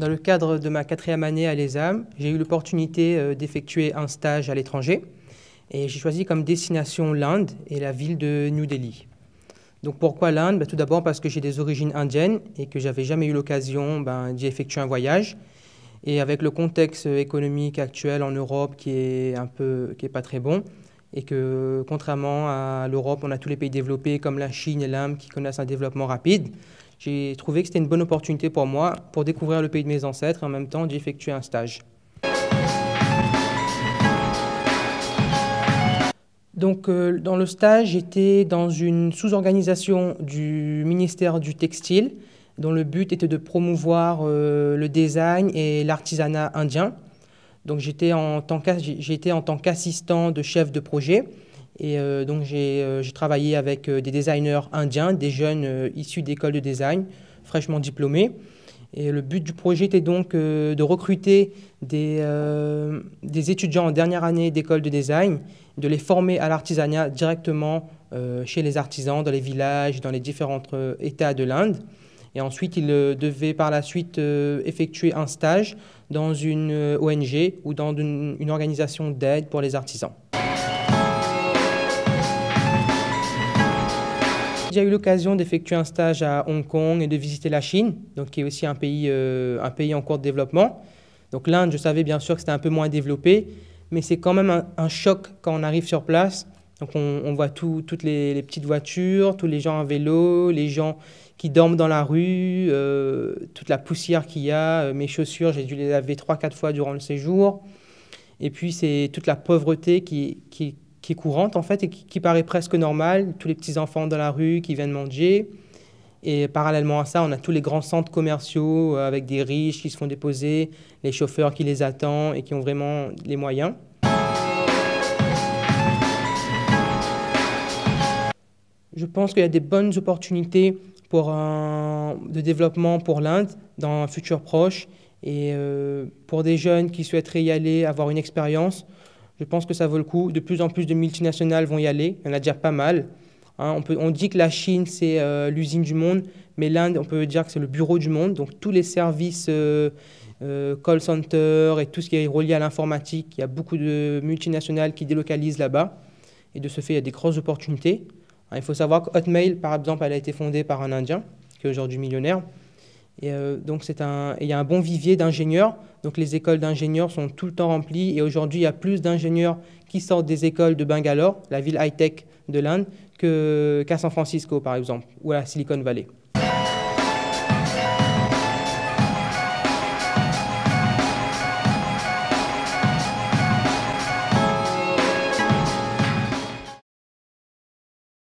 Dans le cadre de ma 4e année à l'ESAM, j'ai eu l'opportunité d'effectuer un stage à l'étranger et j'ai choisi comme destination l'Inde et la ville de New Delhi. Donc pourquoi l'Inde? Tout d'abord parce que j'ai des origines indiennes et que j'avais jamais eu l'occasion d'y effectuer un voyage. Et avec le contexte économique actuel en Europe qui est pas très bon, et que contrairement à l'Europe, on a tous les pays développés comme la Chine et l'Inde qui connaissent un développement rapide, j'ai trouvé que c'était une bonne opportunité pour moi pour découvrir le pays de mes ancêtres et en même temps d'y effectuer un stage. Donc, dans le stage, j'étais dans une sous-organisation du ministère du Textile, dont le but était de promouvoir le design et l'artisanat indien. Donc, j'étais en tant qu'assistant de chef de projet. Et donc, j'ai travaillé avec des designers indiens, des jeunes issus d'écoles de design, fraîchement diplômés. Et le but du projet était donc de recruter des étudiants en dernière année d'école de design, de les former à l'artisanat directement chez les artisans, dans les villages, dans les différents États de l'Inde. Et ensuite, ils devaient par la suite effectuer un stage dans une ONG ou dans une organisation d'aide pour les artisans. J'ai eu l'occasion d'effectuer un stage à Hong Kong et de visiter la Chine, donc qui est aussi un pays en cours de développement. Donc l'Inde, je savais bien sûr que c'était un peu moins développé, mais c'est quand même un choc quand on arrive sur place. Donc on voit toutes les petites voitures, tous les gens à vélo, les gens qui dorment dans la rue, toute la poussière qu'il y a. Mes chaussures, j'ai dû les laver 3-4 fois durant le séjour. Et puis c'est toute la pauvreté qui est courante en fait et qui paraît presque normale. Tous les petits enfants dans la rue qui viennent manger. Et parallèlement à ça, on a tous les grands centres commerciaux avec des riches qui se font déposer, les chauffeurs qui les attendent et qui ont vraiment les moyens. Je pense qu'il y a des bonnes opportunités de développement pour l'Inde dans un futur proche. Et pour des jeunes qui souhaiteraient y aller, avoir une expérience, je pense que ça vaut le coup. De plus en plus de multinationales vont y aller. Il y en a déjà pas mal. On dit que la Chine, c'est l'usine du monde, mais l'Inde, on peut dire que c'est le bureau du monde. Donc tous les services call center et tout ce qui est relié à l'informatique, il y a beaucoup de multinationales qui délocalisent là-bas. Et de ce fait, il y a des grosses opportunités. Il faut savoir que Hotmail, par exemple, elle a été fondée par un Indien, qui est aujourd'hui millionnaire. Et donc il y a un bon vivier d'ingénieurs. Donc les écoles d'ingénieurs sont tout le temps remplies. Et aujourd'hui, il y a plus d'ingénieurs qui sortent des écoles de Bangalore, la ville high-tech de l'Inde, qu'à San Francisco, par exemple, ou à la Silicon Valley.